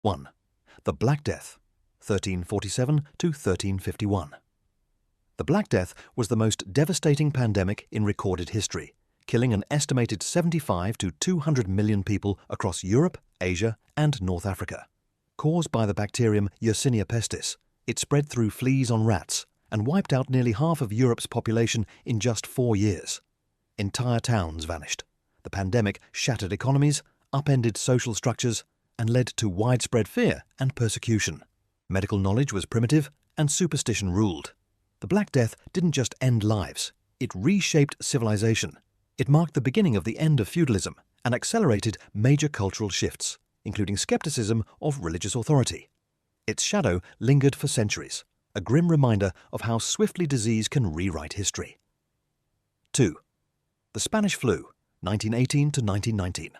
1. The Black Death, 1347 to 1351. The Black Death was the most devastating pandemic in recorded history, killing an estimated 75 to 200 million people across Europe, Asia, and North Africa. Caused by the bacterium Yersinia pestis, it spread through fleas on rats and wiped out nearly half of Europe's population in just 4 years. Entire towns vanished. The pandemic shattered economies, upended social structures, and led to widespread fear and persecution. Medical knowledge was primitive, and superstition ruled. The Black Death didn't just end lives, it reshaped civilization. It marked the beginning of the end of feudalism and accelerated major cultural shifts, including skepticism of religious authority. Its shadow lingered for centuries, a grim reminder of how swiftly disease can rewrite history. 2. The Spanish Flu, 1918 to 1919.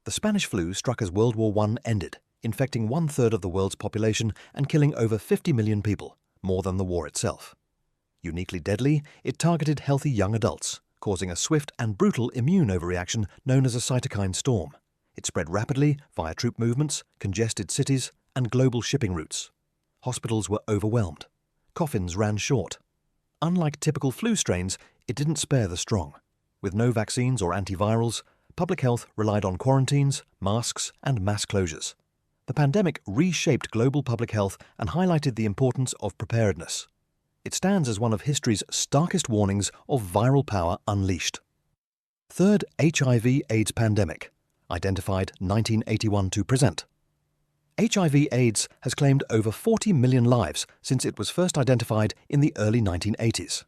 The Spanish flu struck as World War I ended, infecting 1/3 of the world's population and killing over 50 million people, more than the war itself. Uniquely deadly, it targeted healthy young adults, causing a swift and brutal immune overreaction known as a cytokine storm. It spread rapidly via troop movements, congested cities, and global shipping routes. Hospitals were overwhelmed. Coffins ran short. Unlike typical flu strains, it didn't spare the strong. With no vaccines or antivirals, public health relied on quarantines, masks, and mass closures. The pandemic reshaped global public health and highlighted the importance of preparedness. It stands as one of history's starkest warnings of viral power unleashed. Third HIV/AIDS pandemic, identified 1981 to present. HIV/AIDS has claimed over 40 million lives since it was first identified in the early 1980s.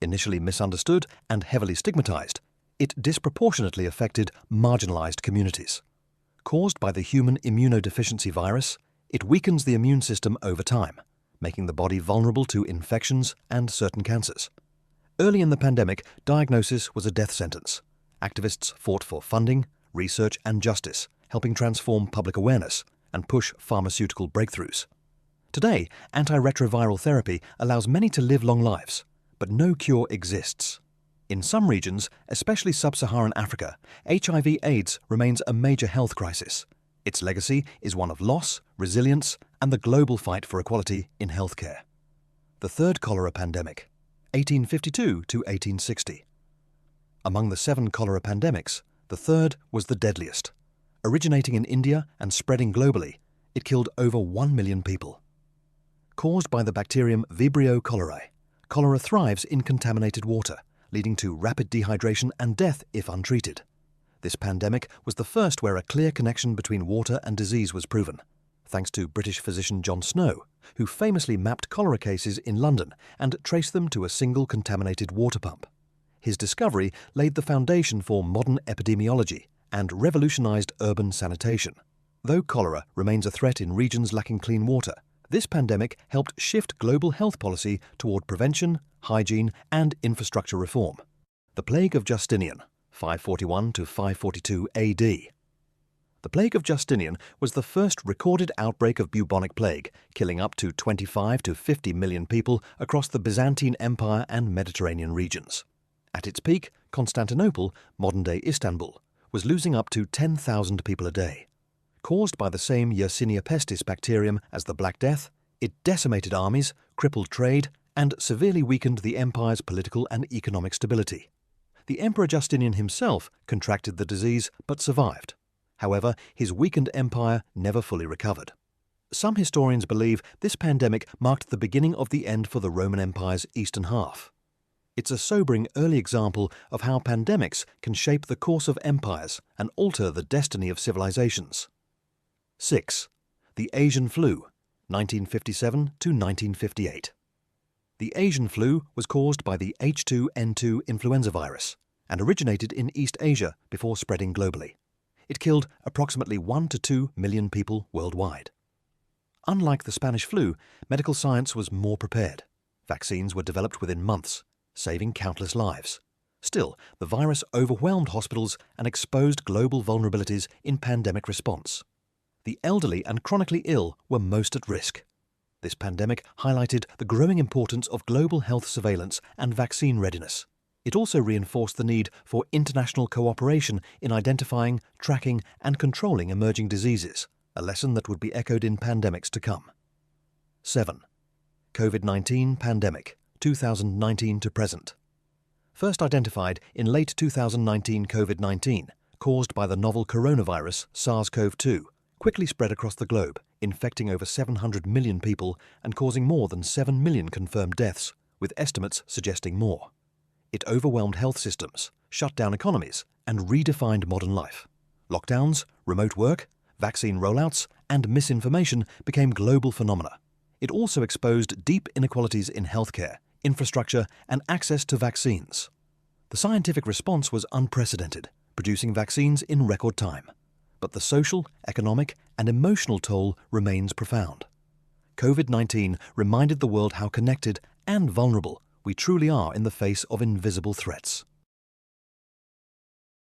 Initially misunderstood and heavily stigmatized, it disproportionately affected marginalized communities. Caused by the human immunodeficiency virus, it weakens the immune system over time, making the body vulnerable to infections and certain cancers. Early in the pandemic, diagnosis was a death sentence. Activists fought for funding, research, and justice, helping transform public awareness and push pharmaceutical breakthroughs. Today, antiretroviral therapy allows many to live long lives, but no cure exists. In some regions, especially sub-Saharan Africa, HIV/AIDS remains a major health crisis. Its legacy is one of loss, resilience, and the global fight for equality in healthcare. The third cholera pandemic, 1852 to 1860. Among the 7 cholera pandemics, the third was the deadliest. Originating in India and spreading globally, it killed over 1 million people. Caused by the bacterium Vibrio cholerae, cholera thrives in contaminated water, leading to rapid dehydration and death if untreated. This pandemic was the first where a clear connection between water and disease was proven, thanks to British physician John Snow, who famously mapped cholera cases in London and traced them to a single contaminated water pump. His discovery laid the foundation for modern epidemiology and revolutionized urban sanitation. Though cholera remains a threat in regions lacking clean water, this pandemic helped shift global health policy toward prevention, hygiene, and infrastructure reform. The Plague of Justinian, 541 to 542 AD. The Plague of Justinian was the first recorded outbreak of bubonic plague, killing up to 25 to 50 million people across the Byzantine Empire and Mediterranean regions. At its peak, Constantinople, modern-day Istanbul, was losing up to 10,000 people a day. Caused by the same Yersinia pestis bacterium as the Black Death, it decimated armies, crippled trade, and severely weakened the empire's political and economic stability. The Emperor Justinian himself contracted the disease but survived. However, his weakened empire never fully recovered. Some historians believe this pandemic marked the beginning of the end for the Roman Empire's eastern half. It's a sobering early example of how pandemics can shape the course of empires and alter the destiny of civilizations. 6. The Asian Flu, 1957 to 1958. The Asian flu was caused by the H2N2 influenza virus and originated in East Asia before spreading globally. It killed approximately 1 to 2 million people worldwide. Unlike the Spanish flu, medical science was more prepared. Vaccines were developed within months, saving countless lives. Still, the virus overwhelmed hospitals and exposed global vulnerabilities in pandemic response. The elderly and chronically ill were most at risk. This pandemic highlighted the growing importance of global health surveillance and vaccine readiness. It also reinforced the need for international cooperation in identifying, tracking, and controlling emerging diseases, a lesson that would be echoed in pandemics to come. 7. COVID-19 pandemic, 2019 to present. First identified in late 2019, COVID-19, caused by the novel coronavirus SARS-CoV-2, quickly spread across the globe, infecting over 700 million people and causing more than 7 million confirmed deaths, with estimates suggesting more. It overwhelmed health systems, shut down economies, and redefined modern life. Lockdowns, remote work, vaccine rollouts, and misinformation became global phenomena. It also exposed deep inequalities in healthcare, infrastructure, and access to vaccines. The scientific response was unprecedented, producing vaccines in record time. But the social, economic, and emotional toll remains profound. COVID-19 reminded the world how connected and vulnerable we truly are in the face of invisible threats.